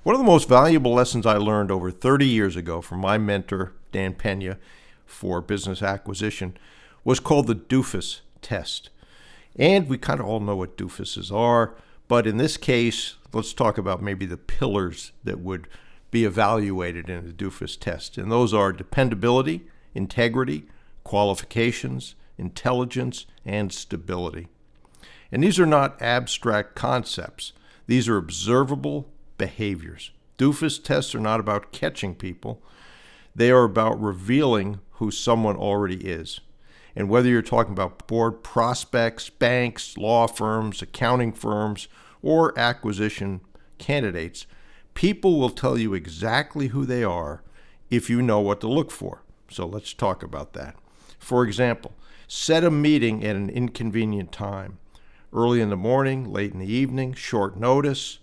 One of the most valuable lessons I learned over 30 years ago from my mentor, Dan Peńa, for business acquisition was called the Doofus Test. And we kind of all know what doofuses are, but in this case, let's talk about maybe the pillars that would be evaluated in the Doofus Test. And those are dependability, integrity, qualifications, intelligence, and stability. And these are not abstract concepts. These are observable behaviors. Doofus tests are not about catching people. They are about revealing who someone already is. And whether you're talking about board prospects, banks, law firms, accounting firms, or acquisition candidates, people will tell you exactly who they are if you know what to look for. So let's talk about that. For example, set a meeting at an inconvenient time. Early in the morning, late in the evening, short notice,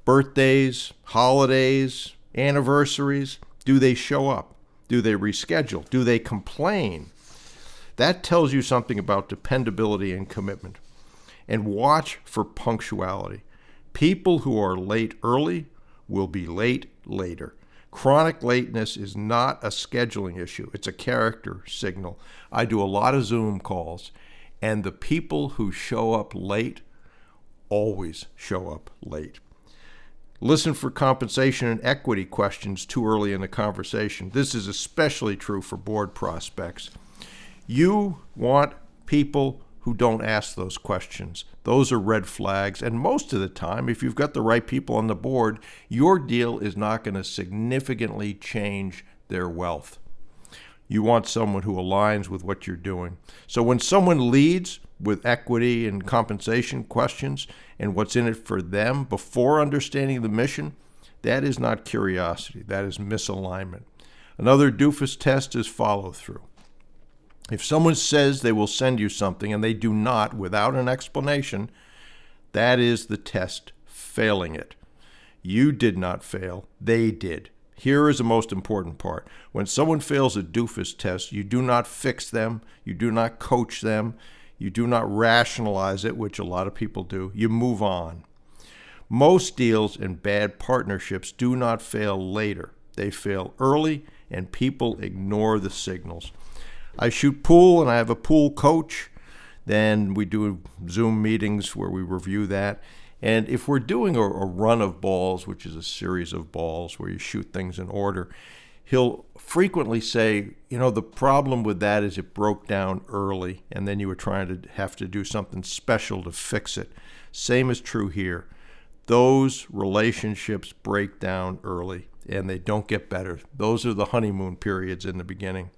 birthdays, holidays, anniversaries. Do they show up? Do they reschedule? Do they complain? That tells you something about dependability and commitment. And watch for punctuality. People who are late early will be late later. Chronic lateness is not a scheduling issue. It's a character signal. I do a lot of Zoom calls, and the people who show up late always show up late. Listen for compensation and equity questions too early in the conversation. This is especially true for board prospects. You want people who don't ask those questions. Those are red flags. And most of the time, if you've got the right people on the board, your deal is not going to significantly change their wealth. You want someone who aligns with what you're doing. So when someone leads with equity and compensation questions and what's in it for them before understanding the mission, that is not curiosity. That is misalignment. Another Doofus test is follow-through. If someone says they will send you something and they do not without an explanation, that is the test failing it. You did not fail, they did. Here is the most important part. When someone fails a Doofus test, you do not fix them, you do not coach them, you do not rationalize it, which a lot of people do. You move on. Most deals and bad partnerships do not fail later. They fail early, and people ignore the signals. I shoot pool, and I have a pool coach. Then we do Zoom meetings where we review that. And if we're doing a run of balls, which is a series of balls where you shoot things in order, he'll frequently say, the problem with that is it broke down early, and then you were trying to have to do something special to fix it. Same is true here. Those relationships break down early, and they don't get better. Those are the honeymoon periods in the beginning.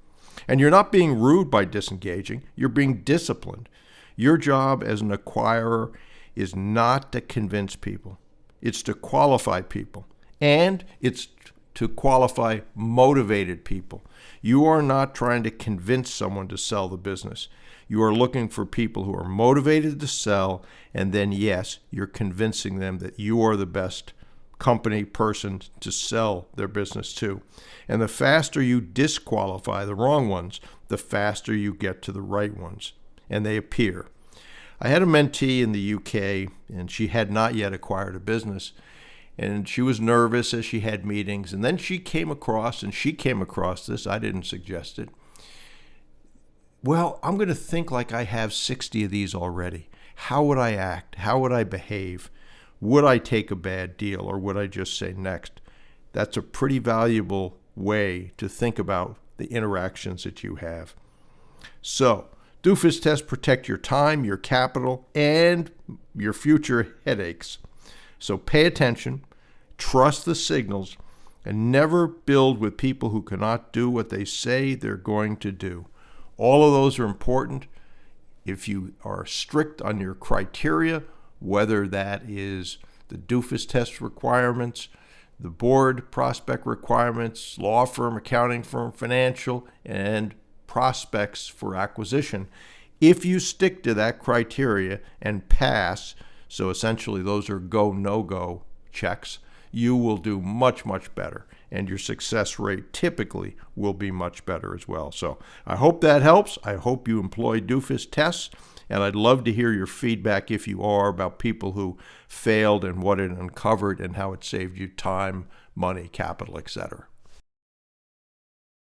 And you're not being rude by disengaging. You're being disciplined. Your job as an acquirer is not to convince people. It's to qualify people. And it's to qualify motivated people. You are not trying to convince someone to sell the business. You are looking for people who are motivated to sell, and then, yes, you're convincing them that you are the best company person to sell their business to. And the faster you disqualify the wrong ones, the faster you get to the right ones, and they appear. I had a mentee in the UK, and she had not yet acquired a business, and she was nervous as she had meetings, and then she came across this, I didn't suggest it. Well, I'm going to think like I have 60 of these already. How would I act? How would I behave? Would I take a bad deal, or would I just say next? That's a pretty valuable way to think about the interactions that you have. So, Doofus tests protect your time, your capital, and your future headaches. So pay attention, trust the signals, and never build with people who cannot do what they say they're going to do. All of those are important. If you are strict on your criteria, whether that is the Doofus test requirements, the board prospect requirements, law firm, accounting firm, financial, and prospects for acquisition, if you stick to that criteria and pass, so essentially those are go, no-go checks, you will do much, much better. And your success rate typically will be much better as well. So I hope that helps. I hope you employ Doofus tests. And I'd love to hear your feedback, if you are, about people who failed and what it uncovered and how it saved you time, money, capital, etc.